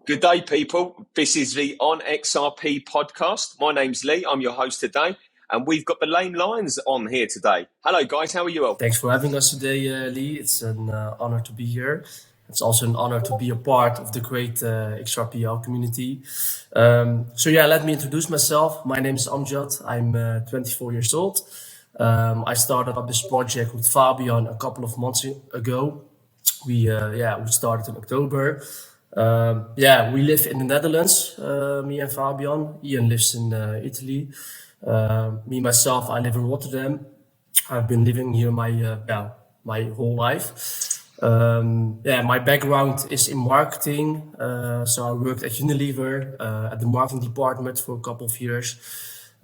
Good day, people. This is the onXRP podcast. My name's Lee. I'm your host today, and we've got the Lame Lions on here today. Hello, guys. How are you all? Thanks for having us today, Lee. It's an honor to be here. It's also an honor to be a part of the great XRPL community. Let me introduce myself. My name is Amjad. I'm 24 years old. I started up this project with Fabian a couple of months ago. We started in October. We live in the Netherlands, me and Fabian. Ian lives in Italy. Myself, I live in Rotterdam. I've been living here my whole life. My background is in marketing. So I worked at Unilever at the marketing department for a couple of years.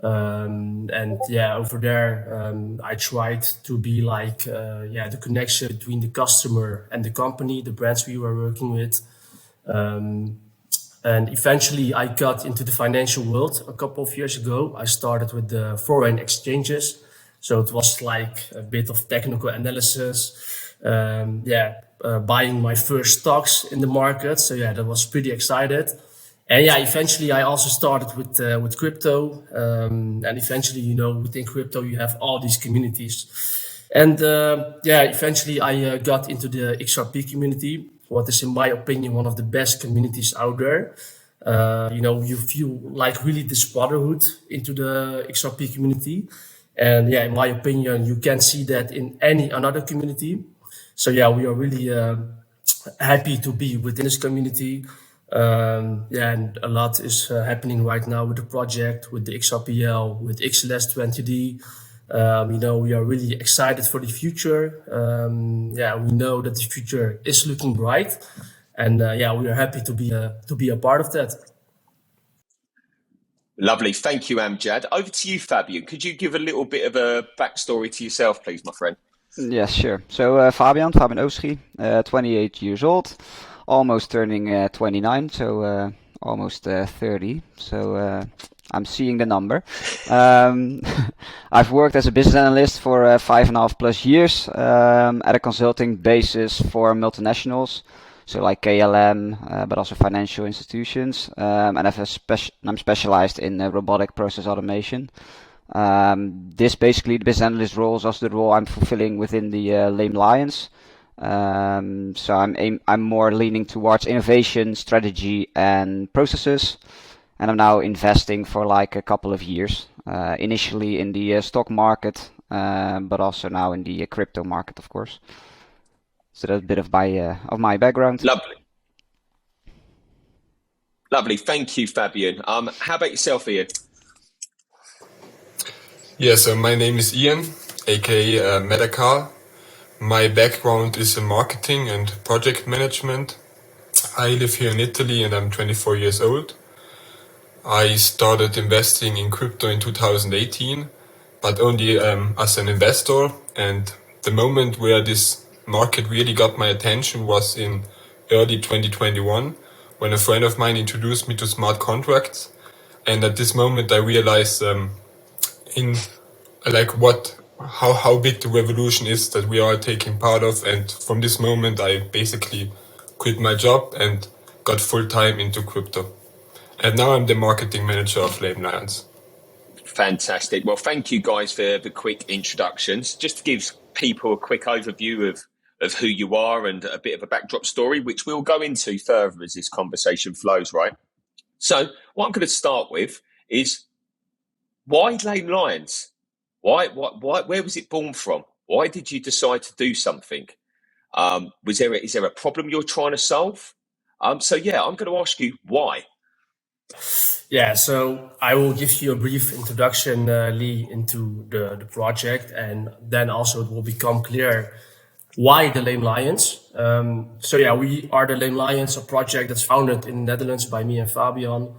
Over there, I tried to be like the connection between the customer and the company, the brands we were working with. And eventually I got into the financial world a couple of years ago. I started with the foreign exchanges. So it was like a bit of technical analysis, buying my first stocks in the market. So that was pretty excited. And eventually I also started with crypto. And eventually, within crypto, you have all these communities. And eventually I got into the XRP community, what is, in my opinion, one of the best communities out there. You feel like really this brotherhood into the XRP community. And in my opinion, you can't see that in any another community. So we are really happy to be within this community. And a lot is happening right now with the project, with the XRPL, with XLS20D. We are really excited for the future. We know that the future is looking bright, and we are happy to be a part of that. Lovely. Thank you, Amjad. Over to you, Fabian. Could you give a little bit of a backstory to yourself, please, my friend? Yes, sure. So Fabian Oschri, 28 years old, almost turning 29, so almost 30. So I'm seeing the number. I've worked as a business analyst for 5.5+ years at a consulting basis for multinationals, so like KLM, but also financial institutions. And I'm specialized in robotic process automation. This basically, the business analyst role is also the role I'm fulfilling within the Lame Lions. So I'm more leaning towards innovation, strategy, and processes. And I'm now investing for like a couple of years, initially in the stock market, but also now in the crypto market, of course. So that's a bit of my background. Lovely. Thank you, Fabian. How about yourself, Ian? Yeah, so my name is Ian, aka Meerkat. My background is in marketing and project management. I live here in Italy and I'm 24 years old. I started investing in crypto in 2018, but only as an investor. And the moment where this market really got my attention was in early 2021, when a friend of mine introduced me to smart contracts. And at this moment, I realized how big the revolution is that we are taking part of. And from this moment, I basically quit my job and got full time into crypto. And now I'm the marketing manager of Lame Lions. Fantastic. Well, thank you guys for the quick introductions. Just to give people a quick overview of who you are and a bit of a backdrop story, which we'll go into further as this conversation flows, right? So what I'm going to start with is, why Lame Lions? Why? Where was it born from? Why did you decide to do something? Is there a problem you're trying to solve? I'm going to ask you why. Yeah, so I will give you a brief introduction, Lee, into the project, and then also it will become clear why the Lame Lions. We are the Lame Lions, a project that's founded in the Netherlands by me and Fabian.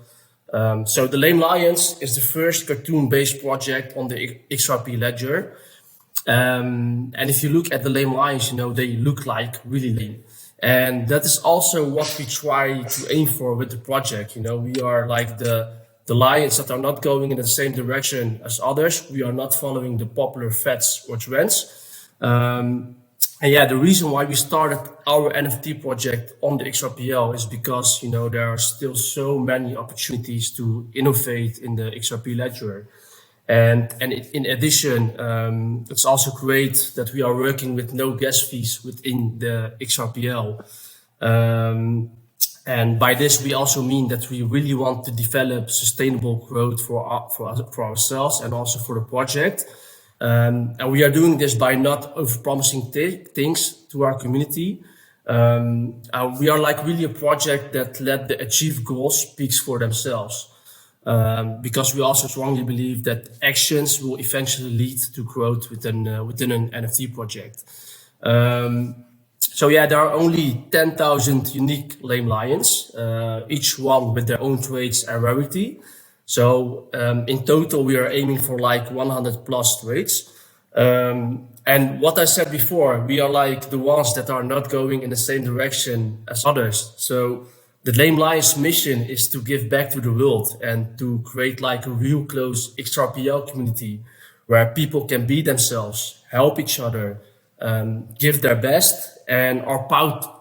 So the Lame Lions is the first cartoon-based project on the XRP ledger. And if you look at the Lame Lions, they look like really lame. And that is also what we try to aim for with the project. We are like the lions that are not going in the same direction as others. We are not following the popular fads or trends. And yeah, the reason why we started our NFT project on the XRPL is because, you know, there are still so many opportunities to innovate in the XRP ledger. And in addition, it's also great that we are working with no gas fees within the XRPL. And by this, we also mean that we really want to develop sustainable growth for ourselves and also for the project. And we are doing this by not overpromising things to our community. We are like really a project that let the achieved goals speaks for themselves. Because we also strongly believe that actions will eventually lead to growth within an NFT project. So yeah, there are only 10,000 unique lame lions, each one with their own traits and rarity. So in total, we are aiming for like 100 plus traits. And what I said before, we are like the ones that are not going in the same direction as others. So the Lame Lions mission is to give back to the world and to create like a real close XRPL community where people can be themselves, help each other, give their best, and are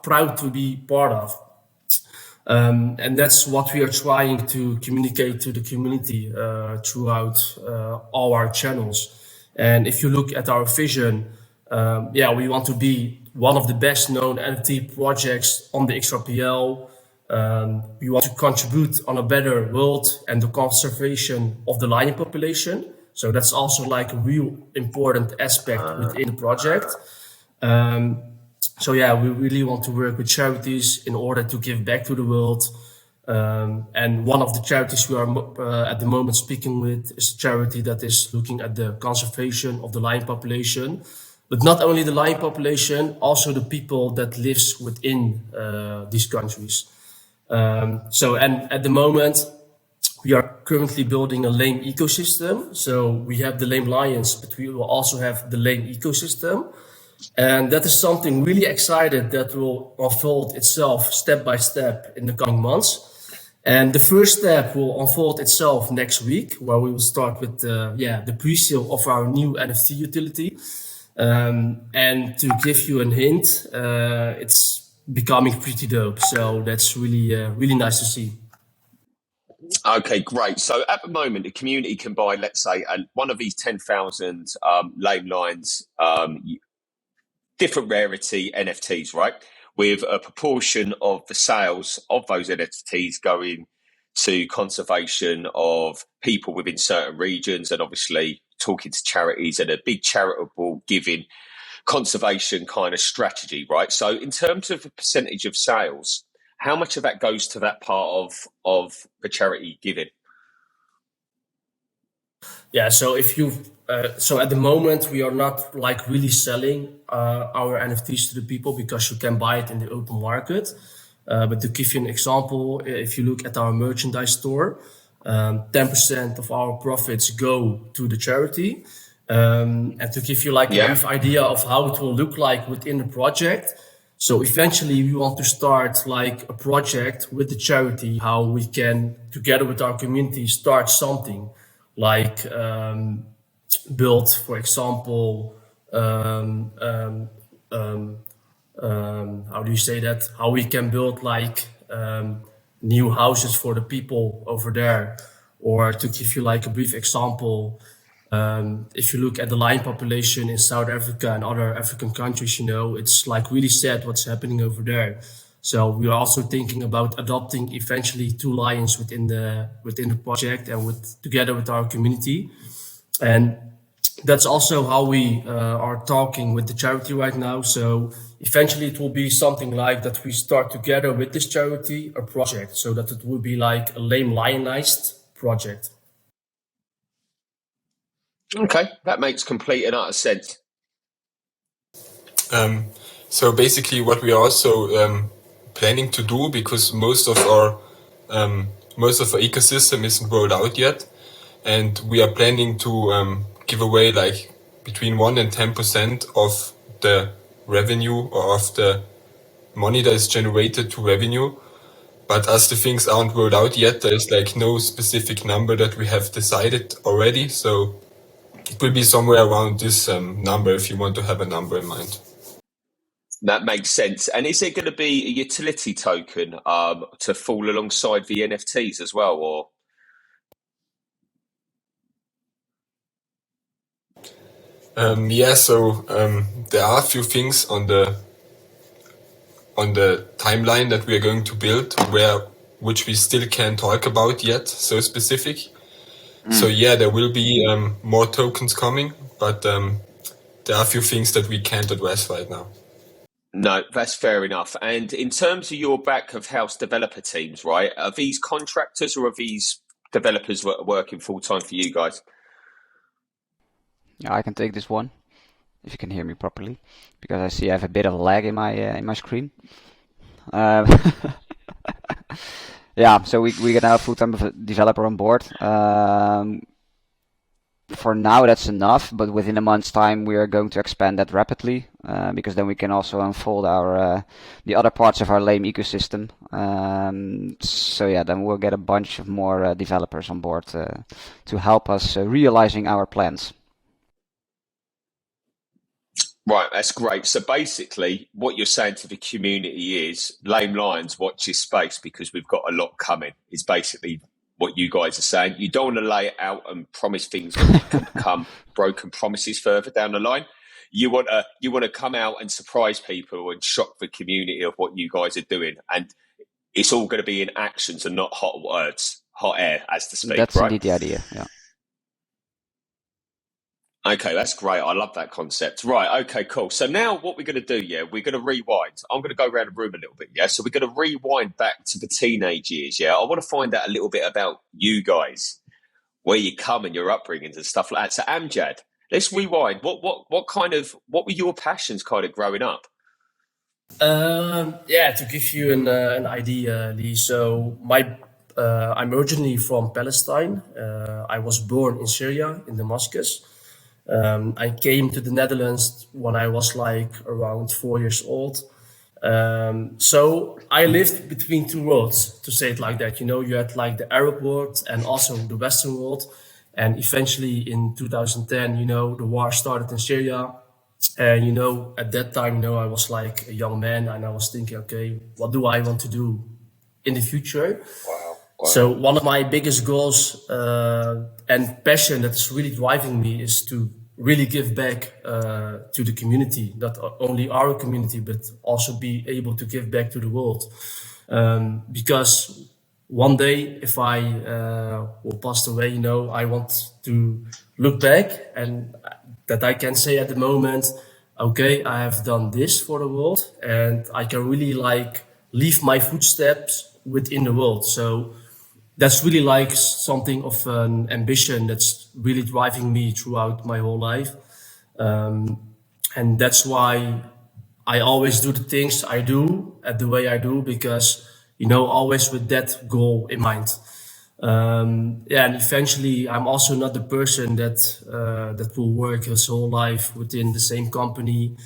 proud to be part of. And that's what we are trying to communicate to the community throughout all our channels. And if you look at our vision, we want to be one of the best known NFT projects on the XRPL. We want to contribute on a better world and the conservation of the lion population. So that's also like a real important aspect within the project. So yeah, we really want to work with charities in order to give back to the world. And one of the charities we are at the moment speaking with is a charity that is looking at the conservation of the lion population. But not only the lion population, also the people that lives within these countries. And at the moment, we are currently building a lame ecosystem. So we have the lame lions, but we will also have the lame ecosystem. And that is something really excited that will unfold itself step by step in the coming months. And the first step will unfold itself next week, where we will start with the pre-sale of our new NFT utility. And to give you a hint, it's becoming pretty dope. So that's really nice to see. Okay, great. So at the moment, the community can buy, let's say, one of these 10,000 lame lions, different rarity NFTs, right? With a proportion of the sales of those NFTs going to conservation of people within certain regions, and obviously talking to charities and a big charitable giving conservation kind of strategy, right? So in terms of the percentage of sales, how much of that goes to that part of the charity giving? Yeah, so if you so at the moment we are not like really selling our NFTs to the people because you can buy it in the open market. But to give you an example, if you look at our merchandise store, 10% of our profits go to the charity. And to give you like a brief idea of how it will look like within the project. So eventually we want to start like a project with the charity, how we can, together with our community, start something like build, for example, how do you say that? How we can build like new houses for the people over there. Or to give you like a brief example, if you look at the lion population in South Africa and other African countries, you know, it's like really sad what's happening over there. So we are also thinking about adopting eventually 2 lions within the project and together with our community. And that's also how we are talking with the charity right now. So eventually it will be something like that we start together with this charity a project, so that it will be like a lame lionized project. Okay, that makes complete and utter sense. So basically what we are also planning to do, because most of our ecosystem isn't rolled out yet, and we are planning to give away like between 1 and 10% of the revenue or of the money that is generated to revenue. But as the things aren't rolled out yet, there's like no specific number that we have decided already. So it will be somewhere around this number if you want to have a number in mind. That makes sense. And is there going to be a utility token to fall alongside the NFTs as well, or? Yeah, so there are a few things on the timeline that we are going to build, which we still can't talk about yet, so specific. So yeah, there will be more tokens coming, but there are a few things that we can't address right now. No, that's fair enough. And in terms of your back of house developer teams, right, are these contractors or are these developers working full time for you guys? Yeah, I can take this one if you can hear me properly, because I see I have a bit of lag in my screen. Yeah, so we're gonna have a full-time developer on board. For now, that's enough, but within a month's time, we are going to expand that rapidly, because then we can also unfold our the other parts of our lame ecosystem. So yeah, then we'll get a bunch of more developers on board to help us realizing our plans. Right, that's great. So basically, what you're saying to the community is, lame lions, watch this space because we've got a lot coming. Is basically what you guys are saying. You don't want to lay it out and promise things that can become broken promises further down the line. You want to come out and surprise people and shock the community of what you guys are doing, and it's all going to be in actions and not hot words, hot air, as to speak. That's right? indeed the idea. Yeah. Okay, that's great. I love that concept. Right, okay, cool. So now what we're going to do, we're going to rewind. I'm going to go around the room a little bit, So we're going to rewind back to the teenage years, I want to find out a little bit about you guys, where you come and your upbringings and stuff like that. So Amjad, let's rewind. What were your passions kind of growing up? To give you an idea, Lee. So I'm originally from Palestine. I was born in Syria, in Damascus. I came to the Netherlands when I was like around 4 years old. So I lived between two worlds, to say it like that. You had like the Arab world and also the Western world. And eventually in 2010, the war started in Syria. And, at that time, I was like a young man and I was thinking, okay, what do I want to do in the future? Wow. So one of my biggest goals and passion that is really driving me is to really give back to the community, not only our community, but also be able to give back to the world. Because one day, if I will pass away, I want to look back and that I can say at the moment, okay, I have done this for the world and I can really like leave my footsteps within the world. So that's really like something of an ambition that's really driving me throughout my whole life. And that's why I always do the things I do at the way I do, because, always with that goal in mind. And eventually I'm also not the person that will work his whole life within the same company.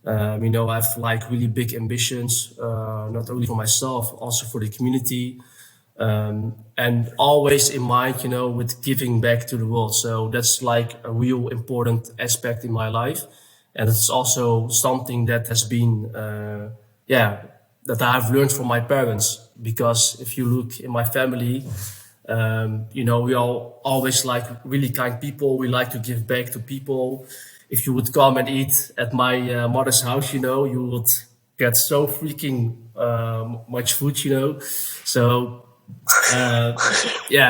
I have like really big ambitions, not only for myself, also for the community. And always in mind, with giving back to the world. So that's like a real important aspect in my life. And it's also something that has been, that I have learned from my parents. Because if you look in my family, we are always like really kind people. We like to give back to people. If you would come and eat at my mother's house, you would get so freaking much food, So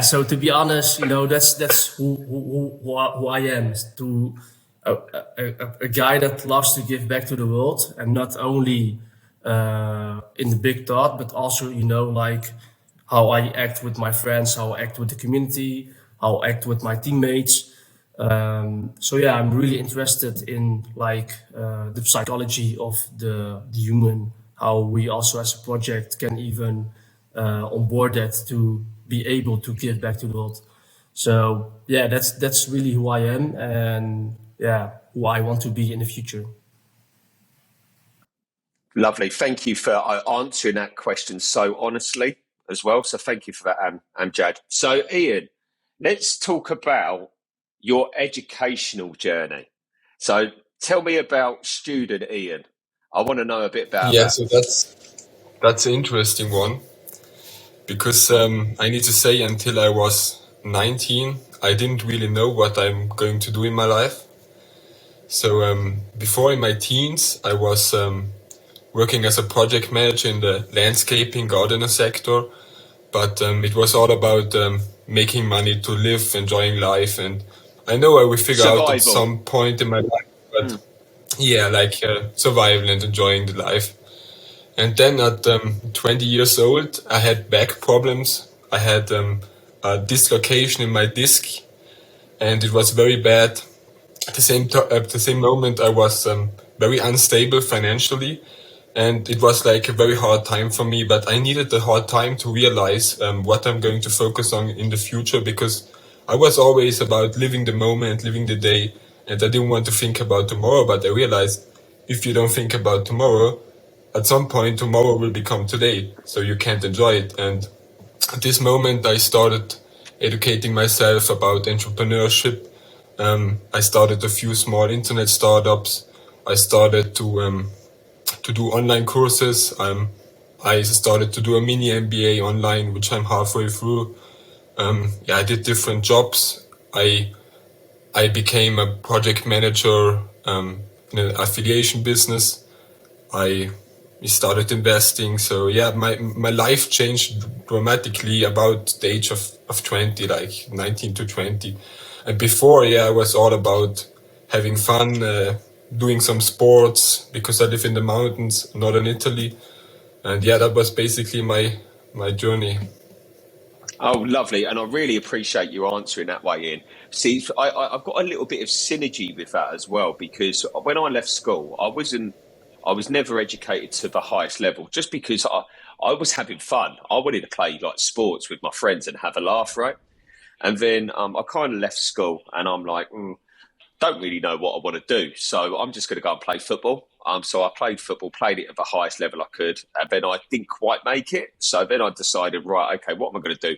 so to be honest, that's who I am. To a guy that loves to give back to the world, and not only in the big thought, but also like how I act with my friends, how I act with the community, how I act with my teammates. I'm really interested in like the psychology of the human, how we also as a project can even onboard that to be able to give back to the world. So that's really who I am, and who I want to be in the future. Lovely. Thank you for answering that question so honestly as well. So thank you for that, Amjad. So Ian, let's talk about your educational journey. So tell me about student Ian. I want to know a bit about Yeah, that. so that's an interesting one, because I need to say, until I was 19, I didn't really know what I'm going to do in my life. So before, in my teens, I was working as a project manager in the landscaping gardener sector, but it was all about making money to live, enjoying life, and I know I will figure out at Survival. some point in my life, but yeah, like survival and enjoying the life. And then at 20 years old, I had back problems. I had a dislocation in my disc, and it was very bad. At the same moment, I was very unstable financially, and it was like a very hard time for me. But I needed the hard time to realize what I'm going to focus on in the future, because I was always about living the moment, living the day, and I didn't want to think about tomorrow. But I realized, if you don't think about tomorrow, at some point tomorrow will become today, so you can't enjoy it. And at this moment, I started educating myself about entrepreneurship. I started a few small internet startups. I started to do online courses. I started to do a mini MBA online, which I'm halfway through. Yeah, I did different jobs. I became a project manager in an affiliation business. I started investing. So yeah, my life changed dramatically about the age of 20, like 19 to 20. And before, yeah, I was all about having fun, doing some sports, because I live in the mountains, northern Italy. And yeah, that was basically my journey. Oh, lovely. And I really appreciate you answering that way, Ian. See, I've got a little bit of synergy with that as well, because when I left school, I was never educated to the highest level, just because I was having fun. I wanted to play like sports with my friends and have a laugh, right? And then I kind of left school and I'm like, don't really know what I want to do. So I'm just going to go and play football. So I played football, played it at the highest level I could. And then I didn't quite make it. So then I decided, right, okay, what am I going to do?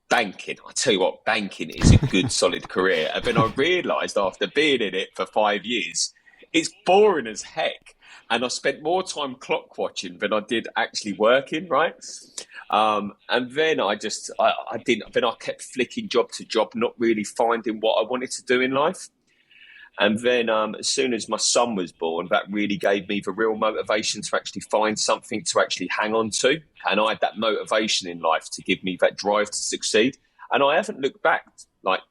Banking. I tell you what, banking is a good, solid career. And then I realised, after being in it for 5 years, it's boring as heck. And I spent more time clock watching than I did actually working, right? And then I didn't. Then I kept flicking job to job, not really finding what I wanted to do in life. And then as soon as my son was born, that really gave me the real motivation to actually find something to actually hang on to. And I had that motivation in life to give me that drive to succeed. And I haven't looked back, like,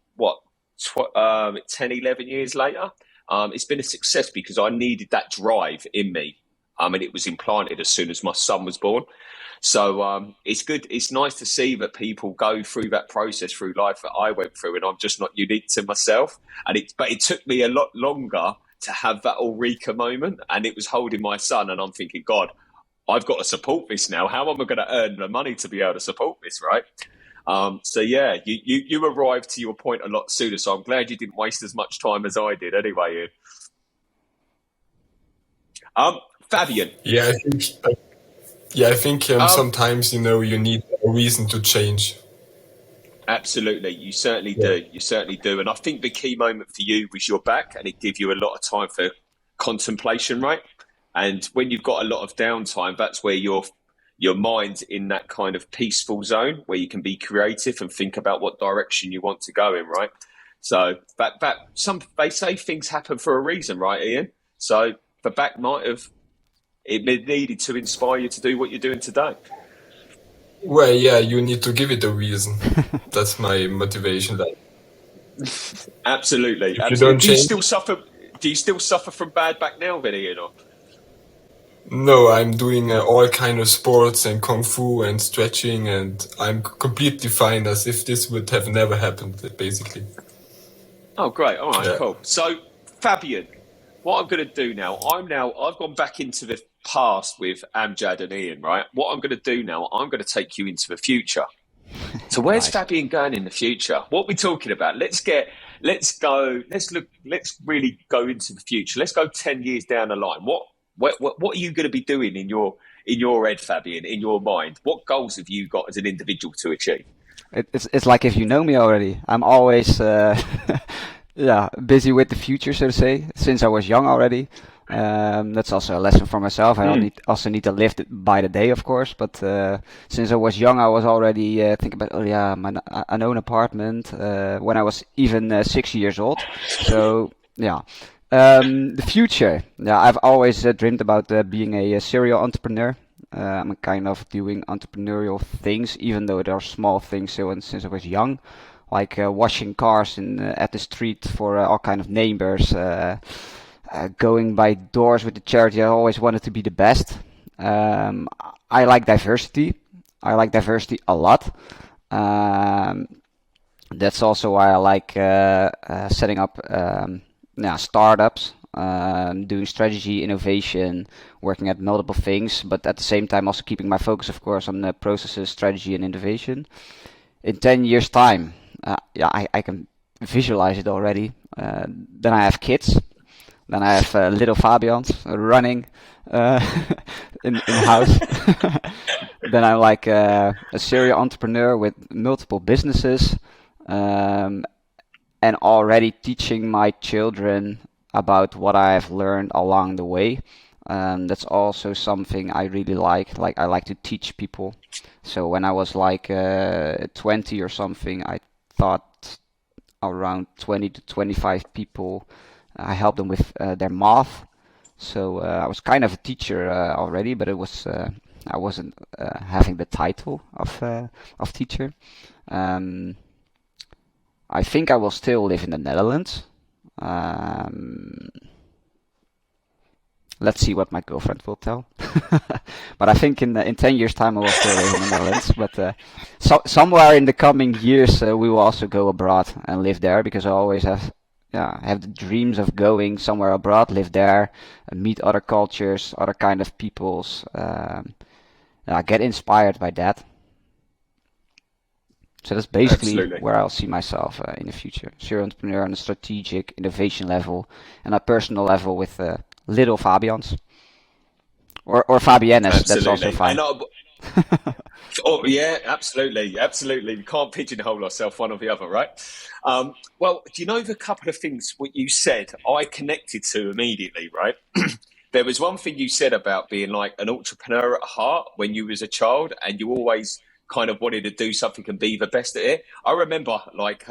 10, 11 years later. It's been a success because I needed that drive in me. And it was implanted as soon as my son was born. So it's good. It's nice to see that people go through that process through life that I went through, and I'm just not unique to myself. But it took me a lot longer to have that eureka moment, and it was holding my son, and I'm thinking, God, I've got to support this now. How am I going to earn the money to be able to support this, right? So yeah, you arrived to your point a lot sooner. So I'm glad you didn't waste as much time as I did. Anyway, Fabian. Yeah, I think sometimes, you need a reason to change. Absolutely, you certainly do. You certainly do. And I think the key moment for you was your back, and it gave you a lot of time for contemplation, right? And when you've got a lot of downtime, that's where your mind's in that kind of peaceful zone where you can be creative and think about what direction you want to go in, right? So they say things happen for a reason, right, Ian? So the back it needed to inspire you to do what you're doing today. Well, yeah, you need to give it a reason. That's my motivation. Absolutely. If you don't change, do you still suffer from bad back now, then, Ian? Or? No, I'm doing all kind of sports and kung fu and stretching, and I'm completely fine, as if this would have never happened, basically. Oh, great. All right, cool. So, Fabian, what I'm going to do now, I've gone back into the past with Amjad and Ian, right? What I'm going to do now, I'm going to take you into the future. So where's nice. Fabian going in the future? What are we talking about? Let's really go into the future. Let's go 10 years down the line. What are you going to be doing in your head, Fabian, in your mind? What goals have you got as an individual to achieve? It's like if you know me already. I'm always busy with the future, so to say, since I was young already. That's also a lesson for myself. I also need to live by the day, of course. But since I was young, I was already thinking about, oh yeah, an own apartment when I was even 6 years old. So yeah. The future. Yeah, I've always dreamed about being a serial entrepreneur. I'm kind of doing entrepreneurial things, even though they are small things. So since I was young, like washing cars at the street for all kind of neighbors, going by doors with the charity. I always wanted to be the best. I like diversity. I like diversity a lot. That's also why I like setting up startups, doing strategy, innovation, working at multiple things, but at the same time also keeping my focus, of course, on the processes, strategy, and innovation. In 10 years' time, I can visualize it already. Then I have kids. Then I have little Fabians running in the house. Then I'm like a serial entrepreneur with multiple businesses, and already teaching my children about what I have learned along the way. That's also something I really like. Like I like to teach people. So when I was like 20 or something, I taught around 20 to 25 people. I helped them with their math. So I was kind of a teacher already, but I wasn't having the title of teacher. I think I will still live in the Netherlands. Let's see what my girlfriend will tell. But I think in 10 years' time I will still live in the Netherlands. But somewhere in the coming years we will also go abroad and live there, because I always have the dreams of going somewhere abroad, live there, meet other cultures, other kind of peoples. Get inspired by that. So that's basically where I'll see myself in the future. Serial entrepreneur on a strategic innovation level and a personal level with little Fabians. Or Fabiennes, that's also fine. Oh yeah, absolutely. We can't pigeonhole ourselves one or the other, right? Well, do you know the couple of things what you said I connected to immediately, right? There was one thing you said about being like an entrepreneur at heart when you was a child, and you always kind of wanted to do something and be the best at it. I remember like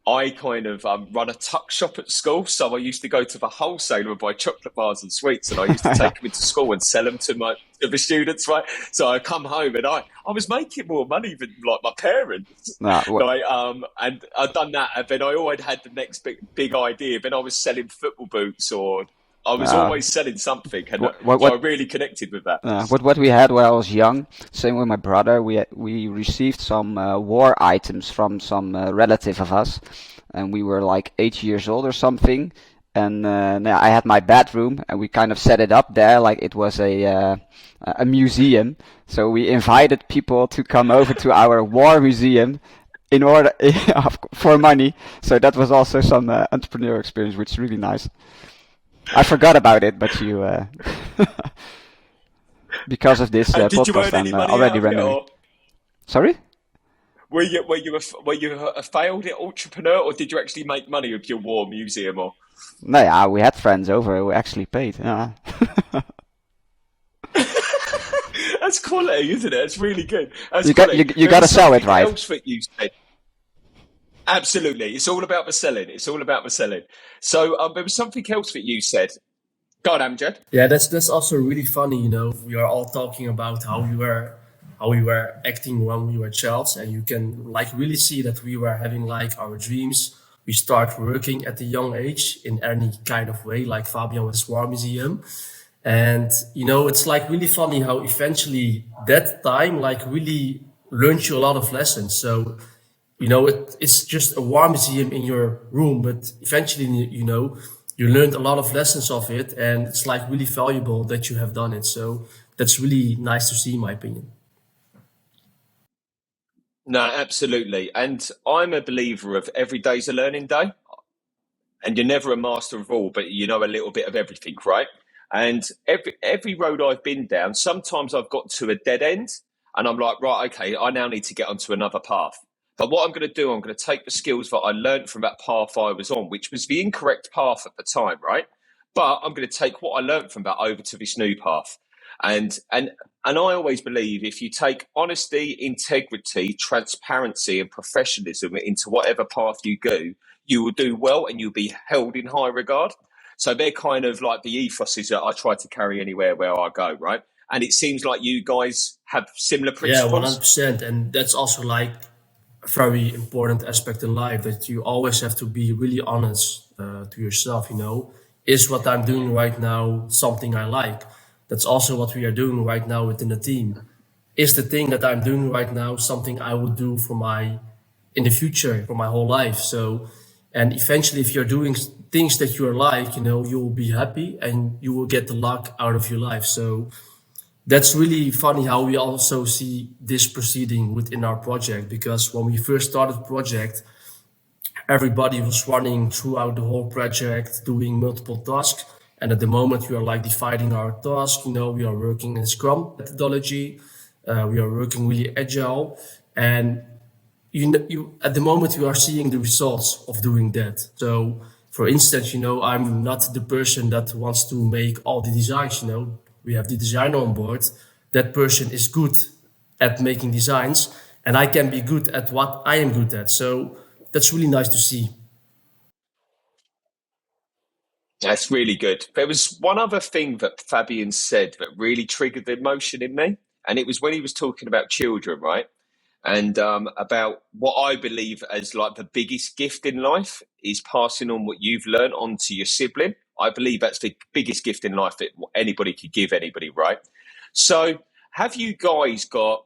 I kind of run a tuck shop at school, so I used to go to the wholesaler and buy chocolate bars and sweets, and I used to take them into school and sell them to the students, right? So I come home and I was making more money than like my parents. And I'd done that, and then I always had the next big idea. Then I was selling football boots, or I was always selling something, and so I really connected with that. What we had when I was young, same with my brother, we received some war items from some relative of us, and we were like 8 years old or something, and I had my bedroom, and we kind of set it up there like it was a museum. So we invited people to come over to our war museum in order for money. So that was also some entrepreneurial experience, which is really nice. I forgot about it, but you, because of this podcast, I'm already remembering. Sorry? Were you a failed entrepreneur, or did you actually make money with your war museum? Or no, yeah, we had friends over who actually paid. Yeah. That's quality, isn't it? It's really good. You got to sell it, right? Else that you said. Absolutely. It's all about the selling. So there was something else that you said. Go on, Amjad. Yeah, that's also really funny. You know, we are all talking about how we were acting when we were childs, and you can like really see that we were having like our dreams. We start working at a young age in any kind of way, like Fabian with his War Museum. And, you know, it's like really funny how eventually that time like really learned you a lot of lessons. So, you know, it's just a war museum in your room, but eventually, you know, you learned a lot of lessons of it, and it's like really valuable that you have done it. So that's really nice to see, in my opinion. No, absolutely. And I'm a believer of every day's a learning day, and you're never a master of all, but you know a little bit of everything, right? And every road I've been down, sometimes I've got to a dead end and I'm like, right, okay, I now need to get onto another path. But what I'm going to do, I'm going to take the skills that I learned from that path I was on, which was the incorrect path at the time, right? But I'm going to take what I learned from that over to this new path. And I always believe if you take honesty, integrity, transparency, and professionalism into whatever path you go, you will do well and you'll be held in high regard. So they're kind of like the ethoses that I try to carry anywhere where I go, right? And it seems like you guys have similar Yeah, principles. 100%. And that's also like a very important aspect in life, that you always have to be really honest to yourself. Is what I'm doing right now something I like? That's also what we are doing right now within the team. Is the thing that I'm doing right now something I would do in the future, for my whole life? So, and eventually, if you're doing things that you like, you will be happy and you will get the luck out of your life. So that's really funny how we also see this proceeding within our project, because when we first started the project, everybody was running throughout the whole project, doing multiple tasks. And at the moment, we are like dividing our tasks. We are working in Scrum methodology. We are working really agile. And at the moment, you are seeing the results of doing that. So, for instance, I'm not the person that wants to make all the designs. We have the designer on board. That person is good at making designs, and I can be good at what I am good at. So that's really nice to see. That's really good. There was one other thing that Fabian said that really triggered the emotion in me, and it was when he was talking about children, right? And about what I believe as like the biggest gift in life is passing on what you've learned on to your sibling. I believe that's the biggest gift in life that anybody could give anybody, right? So have you guys got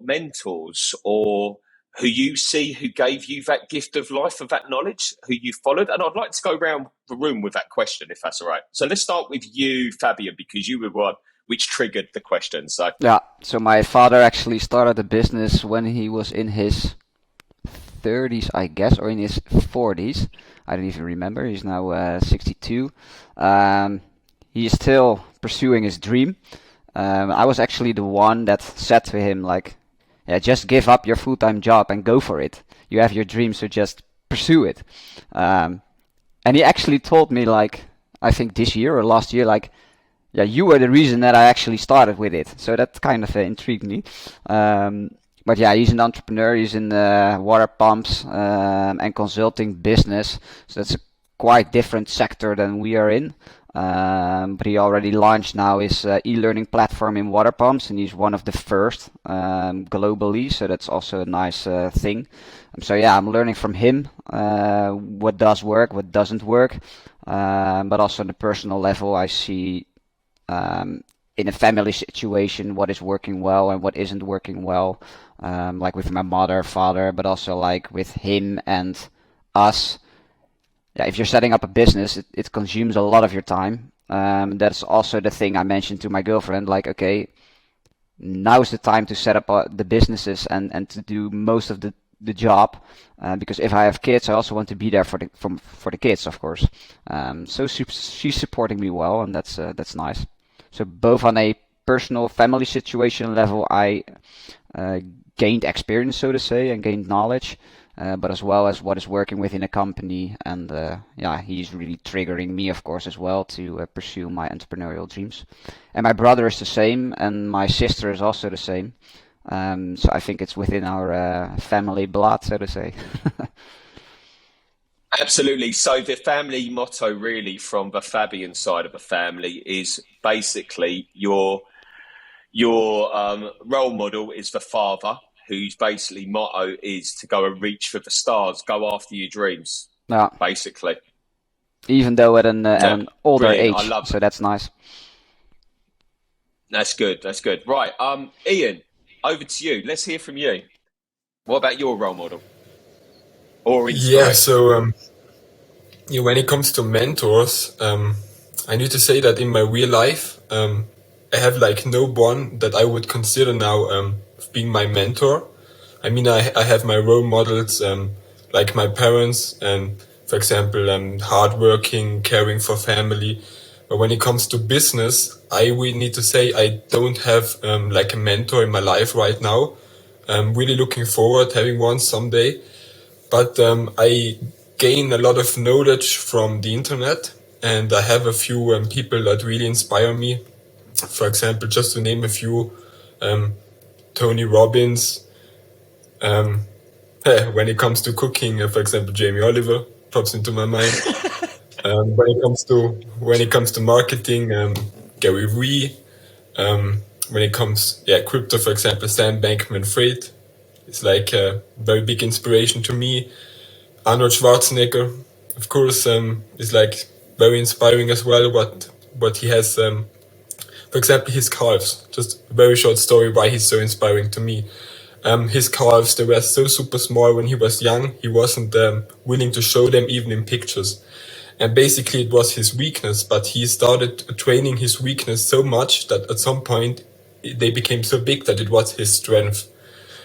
mentors or who you see who gave you that gift of life, of that knowledge, who you followed? And I'd like to go around the room with that question, if that's all right. So let's start with you, Fabian, because you were one which triggered the question. So so my father actually started a business when he was in his 30s, I guess, or in his 40s. I don't even remember. He's now 62. He is still pursuing his dream. I was actually the one that said to him, like, yeah, just give up your full-time job and go for it. You have your dream, so just pursue it. And he actually told me, like, I think this year or last year, like, yeah, you were the reason that I actually started with it. So that kind of intrigued me. But yeah, he's an entrepreneur. He's in the water pumps and consulting business. So that's a quite different sector than we are in. But he already launched now his e-learning platform in water pumps, and he's one of the first globally. So that's also a nice thing. So yeah, I'm learning from him what does work, what doesn't work. But also on the personal level, I see in a family situation what is working well and what isn't working well, like with my mother, father, but also like with him and us. Yeah, if you're setting up a business, it consumes a lot of your time. That's also the thing I mentioned to my girlfriend, like, okay, now's the time to set up the businesses and to do most of the job, because if I have kids, I also want to be there for the kids, of course. So she's supporting me well, and that's nice. So both on a personal family situation level, I gained experience, so to say, and gained knowledge, but as well as what is working within a company. And yeah, he's really triggering me, of course, as well to pursue my entrepreneurial dreams. And my brother is the same, and my sister is also the same. So I think it's within our family blood, so to say. absolutely. So the family motto really from the Fabian side of the family is basically your role model is the father, whose basically motto is to go and reach for the stars, go after your dreams, Yeah, basically. even though at an older Brilliant. I age, love so it. that's nice. That's good. That's good. Right. Ian, over to you. Let's hear from you. What about your role model or Yeah, inspiration? so yeah, when it comes to mentors, I need to say that in my real life, I have like no one that I would consider now being my mentor. I mean, I have my role models, like my parents, and for example, hardworking, caring for family. But when it comes to business, I really need to say I don't have like a mentor in my life right now. I'm really looking forward having one someday. But I gain a lot of knowledge from the internet. and I have a few people that really inspire me. For example, just to name a few, Tony Robbins. When it comes to cooking, for example, Jamie Oliver pops into my mind. When it comes to marketing, Gary Vee. When it comes, crypto, for example, Sam Bankman-Fried is like a very big inspiration to me. Arnold Schwarzenegger, of course, is like very inspiring as well. What he has, for example, his calves. Just a very short story why he's so inspiring to me. His calves, they were so super small when he was young. He wasn't willing to show them even in pictures. And basically it was his weakness, but he started training his weakness so much that at some point they became so big that it was his strength.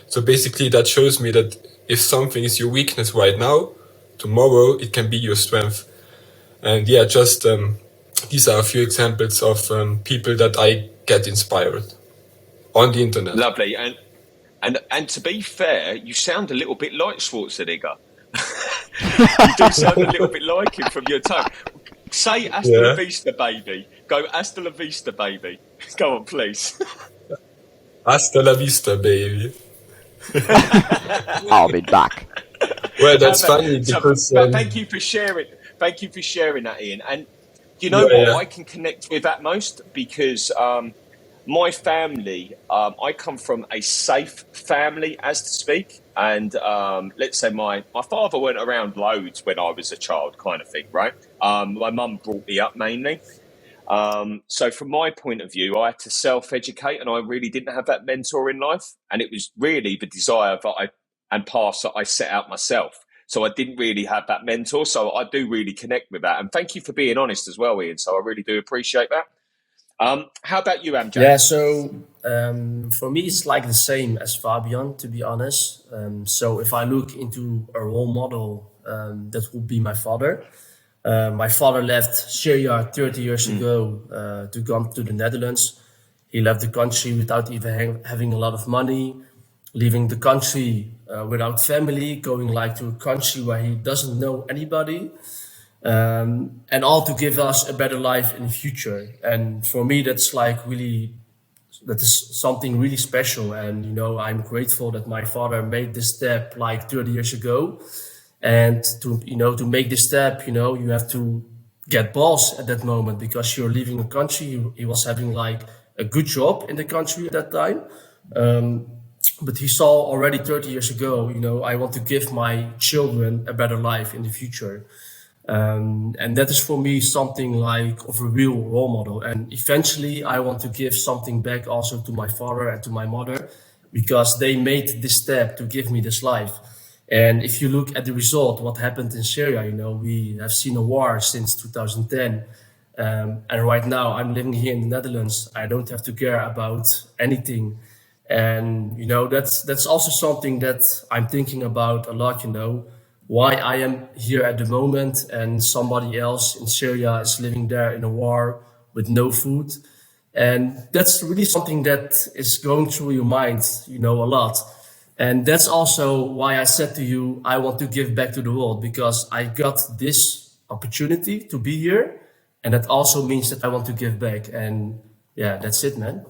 So basically that shows me that if something is your weakness right now, tomorrow it can be your strength. And just these are a few examples of people that I get inspired on the internet. Lovely. And to be fair, you sound a little bit like Schwarzenegger. You do sound a little bit like him from your tone. Say hasta la vista, baby. Go hasta la vista, baby. Go on, please. Hasta la vista, baby. I'll be back. Well, that's funny because... thank you for sharing. Thank you for sharing that, Ian. And you know what? I can connect with that most because my family, I come from a safe family, as to speak. And let's say my father went around loads when I was a child, kind of thing, right? My mum brought me up mainly. So from my point of view, I had to self-educate, and I really didn't have that mentor in life. And it was really the desire that I set out myself. So I didn't really have that mentor. So I do really connect with that. And thank you for being honest as well, Ian. So I really do appreciate that. How about you, Amjad? Yeah, so for me, it's like the same as Fabian, to be honest. So if I look into a role model, that would be my father. My father left Syria 30 years ago to come to the Netherlands. He left the country without even having a lot of money, leaving the country without family, going like to a country where he doesn't know anybody. And all to give us a better life in the future. And for me, that is something really special. And, you know, I'm grateful that my father made this step like 30 years ago. And to make this step, you have to get balls at that moment because you're leaving a country. He was having like a good job in the country at that time. But he saw already 30 years ago, I want to give my children a better life in the future. And that is for me something like of a real role model. And eventually I want to give something back also to my father and to my mother because they made this step to give me this life. And if you look at the result, what happened in Syria, we have seen a war since 2010. And right now I'm living here in the Netherlands. I don't have to care about anything. And, that's also something that I'm thinking about a lot, why I am here at the moment and somebody else in Syria is living there in a war with no food. And that's really something that is going through your mind, a lot. And that's also why I said to you, I want to give back to the world because I got this opportunity to be here. And that also means that I want to give back. And yeah, that's it, man.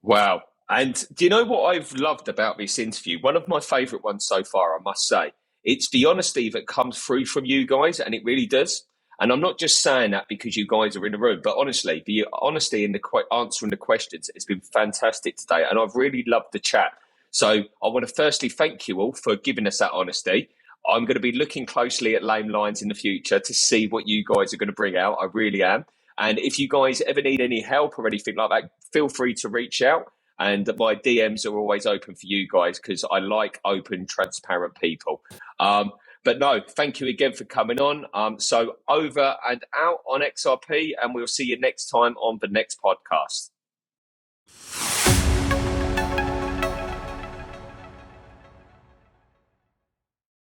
Wow. And do you know what I've loved about this interview? One of my favourite ones so far, I must say. It's the honesty that comes through from you guys, and it really does. And I'm not just saying that because you guys are in the room, but honestly, the honesty in the answering the questions has been fantastic today, and I've really loved the chat. So I want to firstly thank you all for giving us that honesty. I'm going to be looking closely at Lame Lines in the future to see what you guys are going to bring out. I really am. And if you guys ever need any help or anything like that, feel free to reach out. And my DMs are always open for you guys because I like open, transparent people. But no, thank you again for coming on. So over and out on XRP, and we'll see you next time on the next podcast.